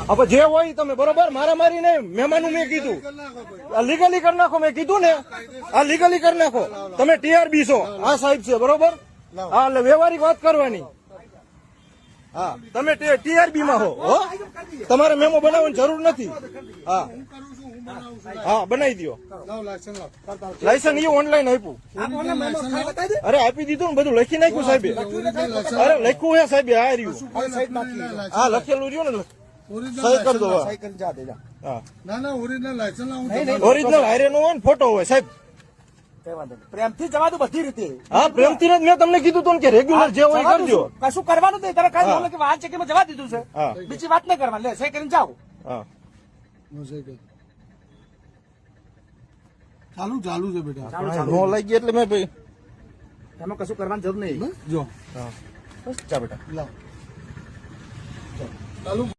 હવે જે હોય તમે બરોબર મારામારી નહીં મહેમાનું મેં કીધું આ લીગલી કરી નાખો મેં કીધું ને આ લીગલી કરી નાખો તમે ટીઆરબી છો આ સાહેબ છે બરોબર હા એટલે વ્યવહારિક વાત કરવાની હા તમે ટીઆરબી માં હો તમારે મેમો બનાવવાની જરૂર નથી હા હા બનાવી દો લાયસન્સ એ ઓનલાઈન આપ્યું અરે આપી દીધું ને બધું લખી નાખ્યું સાહેબે અરે લખ્યું હે સાહેબે આ રહ્યું હા લખેલું રહ્યું ને સહી કરી દો હા ઓરિજિનલ હારે નો હોય ને ફોટો હોય સાહેબ પ્રેમથી જવા દો બધી રીતે હા પ્રેમથી મેં તમને કીધું હતું કે રેગ્યુલર જે હોય કરજો કશું કરવાનું નહીં તારે ખાલી કે વાત છે કે મેં જવા દીધું છે બીજી વાત નહીં કરવા લે સહી કરીને જાઓ હા ચાલુ છે બેટા નો લાગી એટલે મેં ભાઈ એમાં કશું કરવાની જરૂર નહીં જો હા ચા બેટા ચાલુ